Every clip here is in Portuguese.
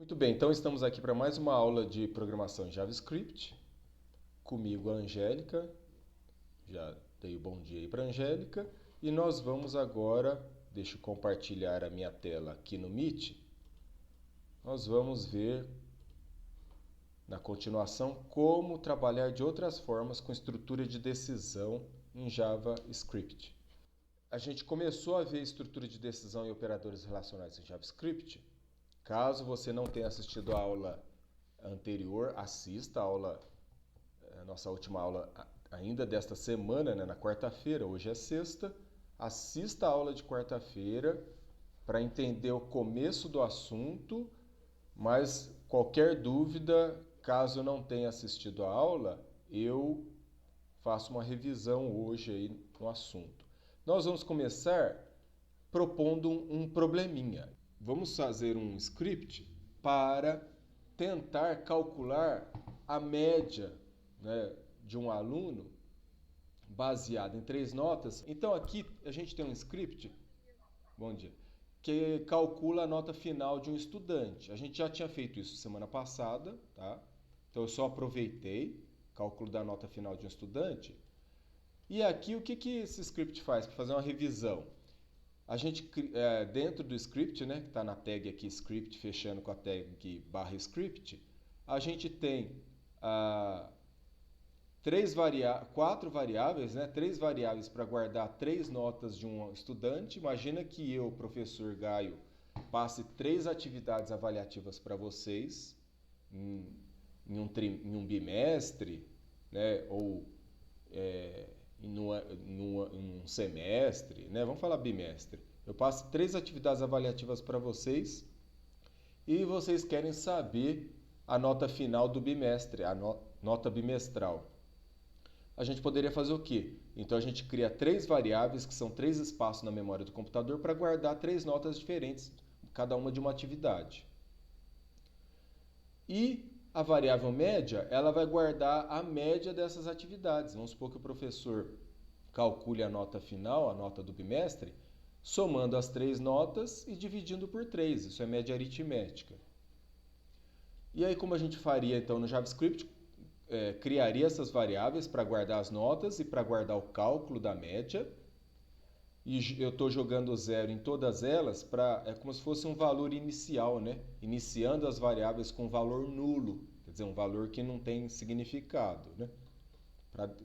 Muito bem, então estamos aqui para mais uma aula de programação em JavaScript. Comigo a Angélica, já dei o bom dia aí para a Angélica. E nós vamos agora, deixa eu compartilhar a minha tela aqui no Meet. Nós vamos ver na continuação como trabalhar de outras formas com estrutura de decisão em JavaScript. A gente começou a ver estrutura de decisão e operadores relacionais em JavaScript. Caso você não tenha assistido a aula anterior, assista a nossa última aula ainda desta semana, né, na quarta-feira, hoje é sexta. Assista a aula de quarta-feira para entender o começo do assunto, mas qualquer dúvida, caso não tenha assistido a aula, eu faço uma revisão hoje aí no assunto. Nós vamos começar propondo um probleminha. Vamos fazer um script para tentar calcular a média, né, de um aluno baseado em 3 notas. Então aqui a gente tem um script, bom dia, que calcula a nota final de um estudante. A gente já tinha feito isso semana passada, tá? Então eu só aproveitei cálculo da nota final de um estudante. E aqui o que esse script faz para fazer uma revisão? A gente, dentro do script, né, que está na tag aqui script, fechando com a tag barra script, a gente tem quatro variáveis, né, três variáveis para guardar 3 notas de um estudante. Imagina que eu, professor Gaio, passe 3 atividades avaliativas para vocês em um bimestre, né, ou em um semestre, né? Vamos falar bimestre. Eu passo 3 atividades avaliativas para vocês e vocês querem saber a nota final do bimestre, a nota bimestral. A gente poderia fazer o quê? Então a gente cria 3 variáveis, que são 3 espaços na memória do computador, para guardar 3 notas diferentes, cada uma de uma atividade. E a variável média, ela vai guardar a média dessas atividades. Vamos supor que o professor calcule a nota final, a nota do bimestre, somando as 3 notas e dividindo por 3. Isso é média aritmética. E aí, como a gente faria então no JavaScript? Criaria essas variáveis para guardar as notas e para guardar o cálculo da média. E eu estou jogando zero em todas elas, é como se fosse um valor inicial, né? Iniciando as variáveis com valor nulo, quer dizer, um valor que não tem significado, né?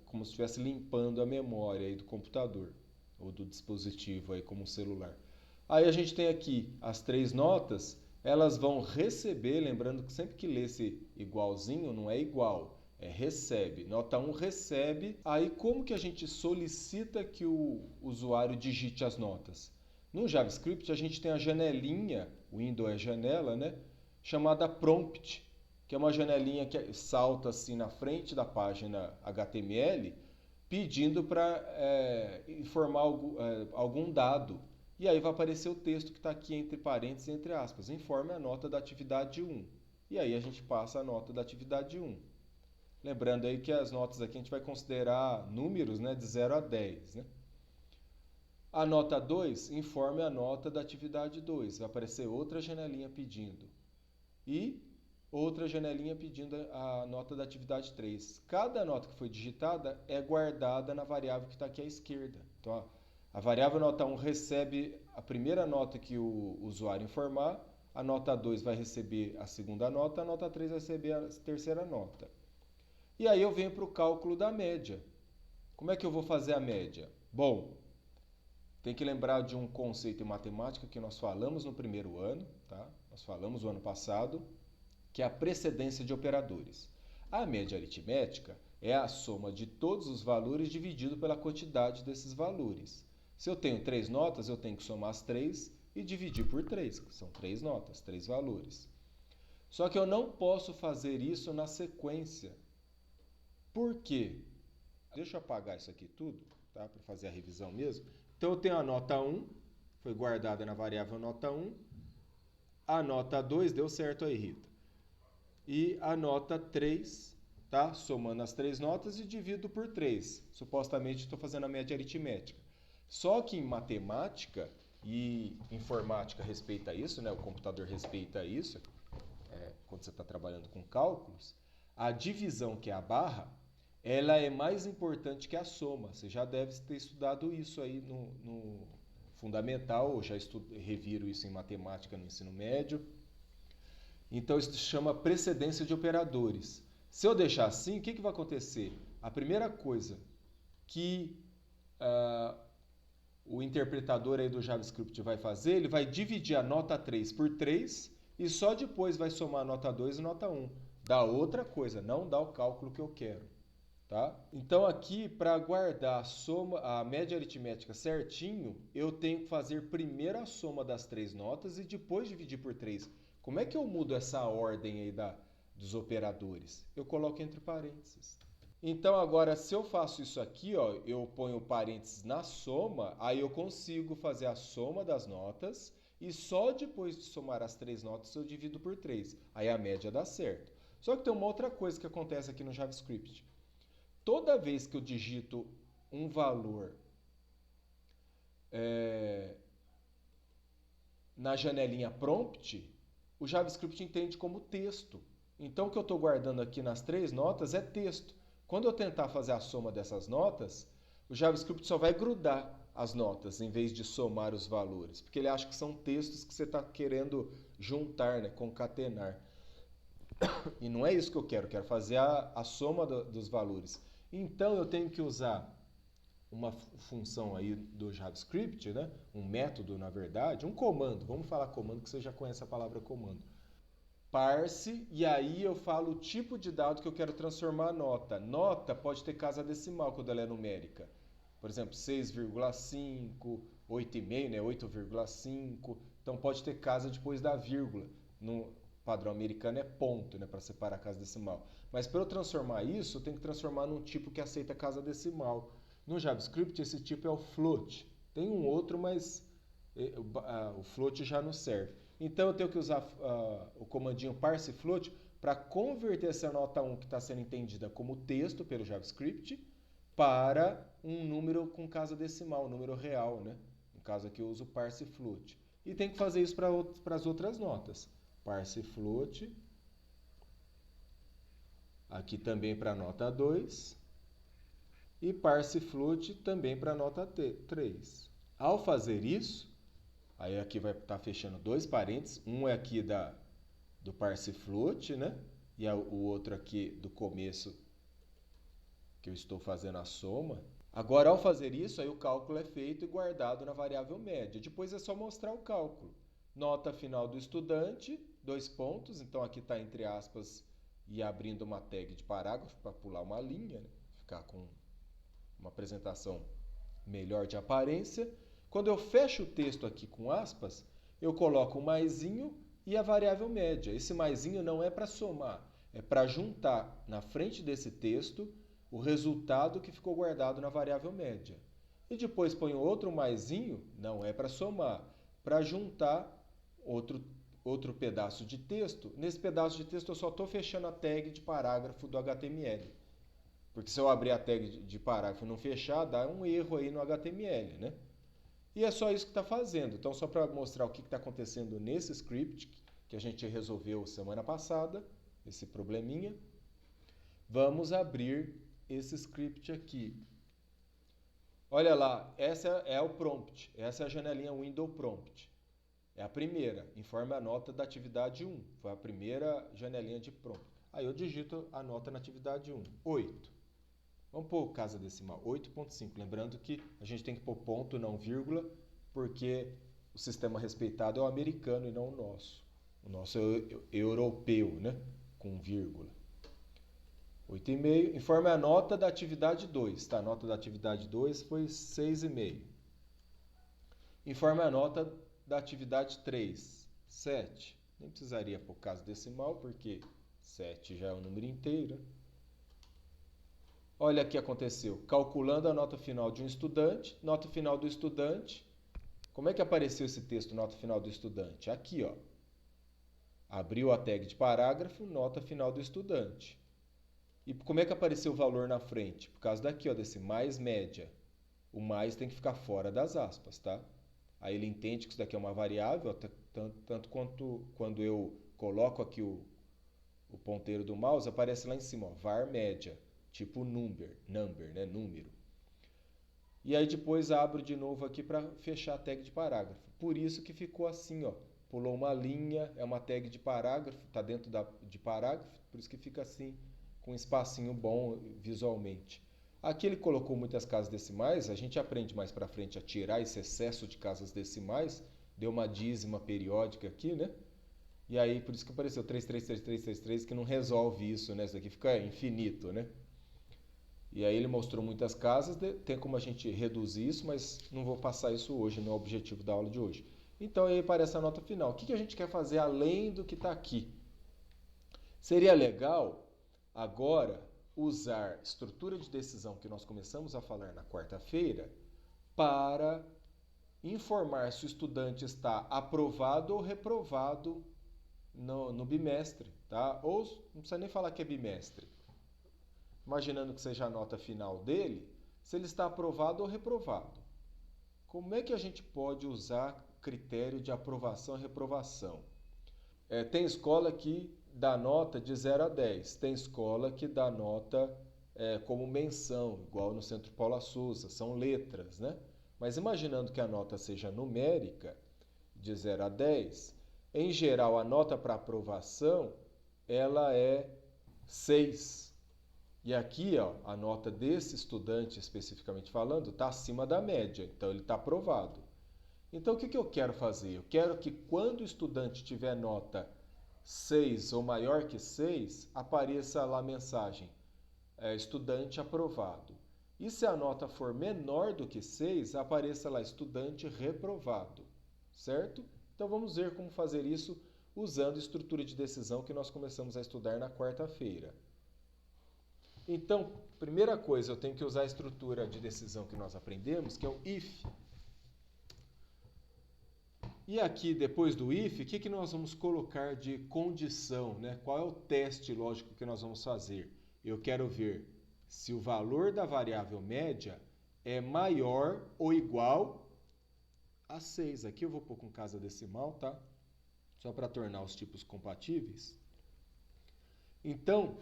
Como se estivesse limpando a memória aí do computador ou do dispositivo aí como um celular. Aí a gente tem aqui as 3 notas, elas vão receber, lembrando que sempre que lê esse igualzinho não é igual, recebe. Nota 1 recebe. Aí como que a gente solicita que o usuário digite as notas? No JavaScript a gente tem a janelinha, o window é janela, né? Chamada prompt, que é uma janelinha que salta assim na frente da página HTML, pedindo para informar algum dado. E aí vai aparecer o texto que está aqui entre parênteses e entre aspas. Informe a nota da atividade 1. E aí a gente passa a nota da atividade 1. Lembrando aí que as notas aqui a gente vai considerar números, né, de 0 a 10. Né? A nota 2, informe a nota da atividade 2. Vai aparecer outra janelinha pedindo. E outra janelinha pedindo a nota da atividade 3. Cada nota que foi digitada é guardada na variável que está aqui à esquerda. Então, a variável nota 1 recebe a primeira nota que o usuário informar, a nota 2 vai receber a segunda nota, a nota 3 vai receber a terceira nota. E aí eu venho para o cálculo da média. Como é que eu vou fazer a média? Bom, tem que lembrar de um conceito em matemática que nós falamos no primeiro ano, tá? Nós falamos no ano passado, que é a precedência de operadores. A média aritmética é a soma de todos os valores dividido pela quantidade desses valores. Se eu tenho 3 notas, eu tenho que somar as 3 e dividir por 3, que são 3 notas, 3 valores. Só que eu não posso fazer isso na sequência. Por quê? Deixa eu apagar isso aqui tudo, tá? Para fazer a revisão mesmo. Então eu tenho a nota 1, foi guardada na variável nota 1. A nota 2 deu certo aí, Rita. E a nota 3, tá? Somando as 3 notas e divido por 3. Supostamente estou fazendo a média aritmética. Só que em matemática e informática respeita isso, né? O computador respeita isso. quando você está trabalhando com cálculos, a divisão, que é a barra, ela é mais importante que a soma. Você já deve ter estudado isso aí no fundamental, ou já reviram isso em matemática no ensino médio. Então isso se chama precedência de operadores. Se eu deixar assim, o que vai acontecer? A primeira coisa que o interpretador aí do JavaScript vai fazer, ele vai dividir a nota 3 por 3 e só depois vai somar a nota 2 e nota 1. Dá outra coisa, não dá o cálculo que eu quero. Tá? Então aqui, para guardar a média aritmética certinho, eu tenho que fazer primeiro a soma das 3 notas e depois dividir por 3. Como é que eu mudo essa ordem aí dos operadores? Eu coloco entre parênteses. Então agora, se eu faço isso aqui, ó, eu ponho parênteses na soma, aí eu consigo fazer a soma das notas e só depois de somar as 3 notas eu divido por 3. Aí a média dá certo. Só que tem uma outra coisa que acontece aqui no JavaScript. Toda vez que eu digito um valor na janelinha prompt, o JavaScript entende como texto. Então o que eu estou guardando aqui nas 3 notas é texto. Quando eu tentar fazer a soma dessas notas, o JavaScript só vai grudar as notas em vez de somar os valores, porque ele acha que são textos que você está querendo juntar, né, concatenar. E não é isso que eu quero fazer a soma dos valores. Então eu tenho que usar uma função aí do JavaScript, né? Um método, na verdade, um comando. Vamos falar comando, que você já conhece a palavra comando. Parse, e aí eu falo o tipo de dado que eu quero transformar a nota. Nota pode ter casa decimal quando ela é numérica. Por exemplo, 6,5, 8,5, né? 8,5. Então pode ter casa depois da vírgula. No padrão americano é ponto, né? Para separar a casa decimal. Mas para eu transformar isso, eu tenho que transformar num tipo que aceita casa decimal. No JavaScript, esse tipo é o float. Tem um outro, mas o float já não serve. Então eu tenho que usar o comandinho parse float para converter essa nota 1 que está sendo entendida como texto pelo JavaScript para um número com casa decimal, um número real, né? No caso aqui eu uso parse float. E tem que fazer isso para as outras notas. Parse float, aqui também para a nota 2, e parse float também para a nota 3. Ao fazer isso, aí aqui vai estar fechando 2 parênteses, um é aqui do parse float, né? E o outro aqui do começo, que eu estou fazendo a soma. Agora, ao fazer isso, aí o cálculo é feito e guardado na variável média. Depois é só mostrar o cálculo. Nota final do estudante, 2 pontos, então aqui está entre aspas e abrindo uma tag de parágrafo para pular uma linha, né? Ficar com uma apresentação melhor de aparência. Quando eu fecho o texto aqui com aspas, eu coloco um maisinho e a variável média. Esse maisinho não é para somar, é para juntar na frente desse texto o resultado que ficou guardado na variável média. E depois ponho outro maisinho, não é para somar, para juntar outro pedaço de texto. Nesse pedaço de texto eu só estou fechando a tag de parágrafo do HTML. Porque se eu abrir a tag de parágrafo e não fechar, dá um erro aí no HTML, né? E é só isso que está fazendo. Então, só para mostrar o que está acontecendo nesse script, que a gente resolveu semana passada, esse probleminha, vamos abrir esse script aqui. Olha lá, essa é o prompt, essa é a janelinha Window Prompt. É a primeira, informe a nota da atividade 1. Foi a primeira janelinha de prompt. Aí eu digito a nota na atividade 1, 8. Vamos pôr casa decimal, 8,5. Lembrando que a gente tem que pôr ponto, não vírgula, porque o sistema respeitado é o americano e não o nosso. O nosso é o europeu, né? Com vírgula. 8,5. Informe a nota da atividade 2. Tá? A nota da atividade 2 foi 6,5. Informe a nota da atividade 3. 7. Nem precisaria pôr casa decimal, porque 7 já é um número inteiro. Olha o que aconteceu. Calculando a nota final de um estudante, nota final do estudante. Como é que apareceu esse texto, nota final do estudante? Aqui, ó. Abriu a tag de parágrafo, nota final do estudante. E como é que apareceu o valor na frente? Por causa daqui, ó, desse mais média. O mais tem que ficar fora das aspas, tá? Aí ele entende que isso daqui é uma variável, tanto quanto quando eu coloco aqui o ponteiro do mouse, aparece lá em cima, ó, var média, tipo number, né, número. E aí depois abro de novo aqui para fechar a tag de parágrafo. Por isso que ficou assim, ó, pulou uma linha, é uma tag de parágrafo, está dentro de parágrafo, por isso que fica assim, com um espacinho bom visualmente. Aqui ele colocou muitas casas decimais, a gente aprende mais para frente a tirar esse excesso de casas decimais, deu uma dízima periódica aqui, né? E aí, por isso que apareceu 333333, que não resolve isso, né? Isso aqui fica infinito, né? E aí ele mostrou muitas casas, tem como a gente reduzir isso, mas não vou passar isso hoje, não é o objetivo da aula de hoje. Então aí aparece a nota final. O que a gente quer fazer além do que está aqui? Seria legal, agora, usar estrutura de decisão que nós começamos a falar na quarta-feira para informar se o estudante está aprovado ou reprovado no bimestre, tá? Ou não precisa nem falar que é bimestre. Imaginando que seja a nota final dele, se ele está aprovado ou reprovado. Como é que a gente pode usar critério de aprovação e reprovação? Tem escola que dá nota de 0 a 10, tem escola que dá nota como menção, igual no Centro Paula Souza, são letras, né? Mas imaginando que a nota seja numérica, de 0 a 10, em geral a nota para aprovação ela é 6. E aqui, ó, a nota desse estudante, especificamente falando, está acima da média, então ele está aprovado. Então, o que eu quero fazer? Eu quero que quando o estudante tiver nota 6 ou maior que 6, apareça lá a mensagem, estudante aprovado. E se a nota for menor do que 6, apareça lá, estudante reprovado, certo? Então, vamos ver como fazer isso usando a estrutura de decisão que nós começamos a estudar na quarta-feira. Então, primeira coisa, eu tenho que usar a estrutura de decisão que nós aprendemos, que é o if. E aqui, depois do if, o que nós vamos colocar de condição, né? Qual é o teste lógico que nós vamos fazer? Eu quero ver se o valor da variável média é maior ou igual a 6. Aqui eu vou pôr com casa decimal, tá? Só para tornar os tipos compatíveis. Então,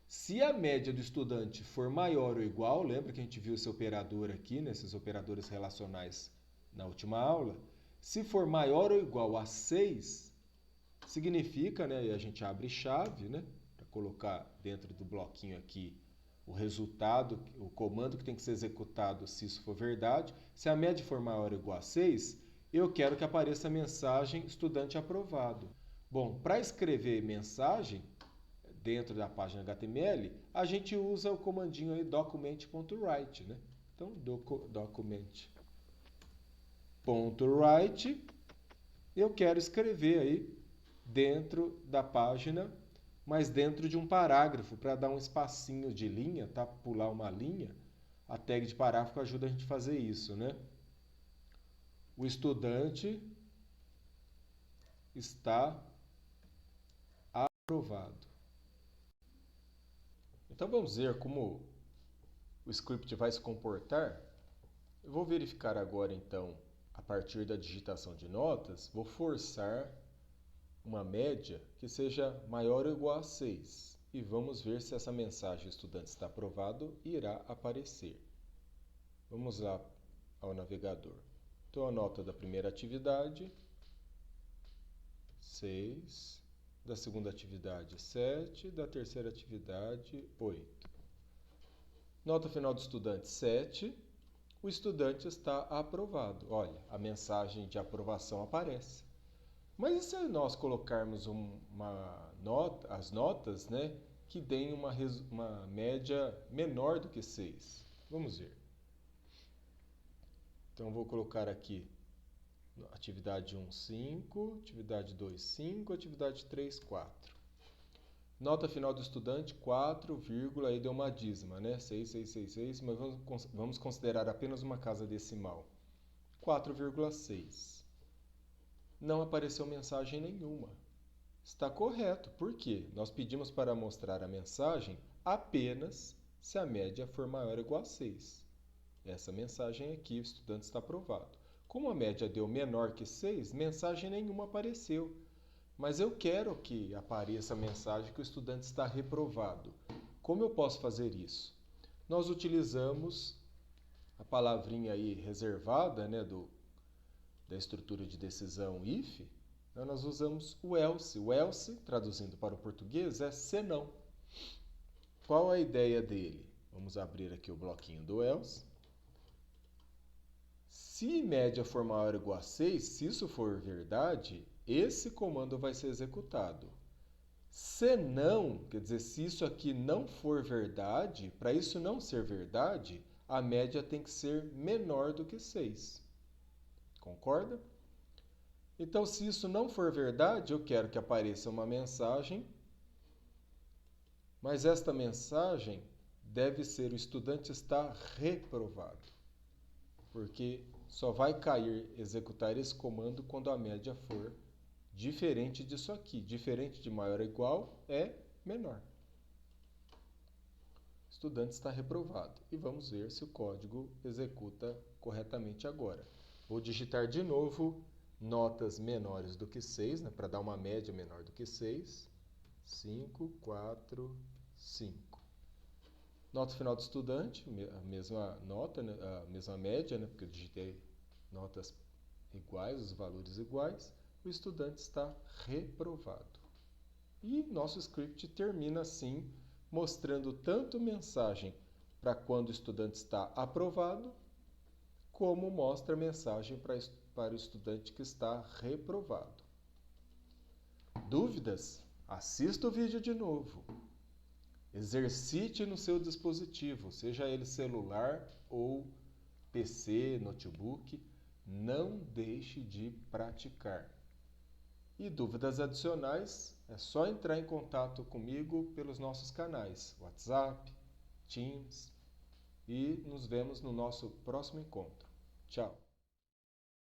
se a média do estudante for maior ou igual, lembra que a gente viu esse operador aqui, nesses operadores relacionais na última aula? Se for maior ou igual a 6, significa, né, e a gente abre chave, né, para colocar dentro do bloquinho aqui o resultado, o comando que tem que ser executado se isso for verdade. Se a média for maior ou igual a 6, eu quero que apareça a mensagem estudante aprovado. Bom, para escrever mensagem dentro da página HTML, a gente usa o comandinho aí document.write, né? Então, document.write, eu quero escrever aí dentro da página, mas dentro de um parágrafo, para dar um espacinho de linha, tá? Pular uma linha. A tag de parágrafo ajuda a gente a fazer isso, né? O estudante está aprovado. Então vamos ver como o script vai se comportar. Eu vou verificar agora então, a partir da digitação de notas, vou forçar uma média que seja maior ou igual a 6. E vamos ver se essa mensagem estudante está aprovado irá aparecer. Vamos lá ao navegador. Então a nota da primeira atividade, 6. Da segunda atividade, 7. Da terceira atividade, 8. Nota final do estudante, 7. O estudante está aprovado. Olha, a mensagem de aprovação aparece. Mas e se nós colocarmos as notas, né, que deem uma média menor do que 6? Vamos ver. Então, vou colocar aqui atividade 1, 5, atividade 2, 5, atividade 3, 4. Nota final do estudante, 4, aí deu uma dízima, né? 6, 6, 6, 6, mas vamos considerar apenas uma casa decimal. 4,6. Não apareceu mensagem nenhuma. Está correto, por quê? Nós pedimos para mostrar a mensagem apenas se a média for maior ou igual a 6. Essa mensagem aqui, o estudante está aprovado. Como a média deu menor que 6, mensagem nenhuma apareceu. mas eu quero que apareça a mensagem que o estudante está reprovado. Como eu posso fazer isso? Nós utilizamos a palavrinha aí reservada, né, da estrutura de decisão if. Nós usamos o else. O else, traduzindo para o português, é senão. Qual a ideia dele? Vamos abrir aqui o bloquinho do else. Se média for maior ou igual a 6, se isso for verdade, esse comando vai ser executado. Se não, quer dizer, se isso aqui não for verdade, para isso não ser verdade, a média tem que ser menor do que 6. Concorda? Então, se isso não for verdade, eu quero que apareça uma mensagem, mas esta mensagem deve ser: o estudante está reprovado. Porque só vai executar esse comando quando a média for diferente disso aqui. Diferente de maior ou igual é menor. O estudante está reprovado. E vamos ver se o código executa corretamente agora. Vou digitar de novo notas menores do que 6, né, para dar uma média menor do que 6. 5, 4, 5. Nota final do estudante, a mesma nota, né, a mesma média, né, porque eu digitei notas iguais, os valores iguais. O estudante está reprovado. E nosso script termina assim, mostrando tanto mensagem para quando o estudante está aprovado, como mostra mensagem para o estudante que está reprovado. Dúvidas? Assista o vídeo de novo. Exercite no seu dispositivo, seja ele celular ou PC, notebook. Não deixe de praticar. E dúvidas adicionais, é só entrar em contato comigo pelos nossos canais WhatsApp, Teams, e nos vemos no nosso próximo encontro. Tchau!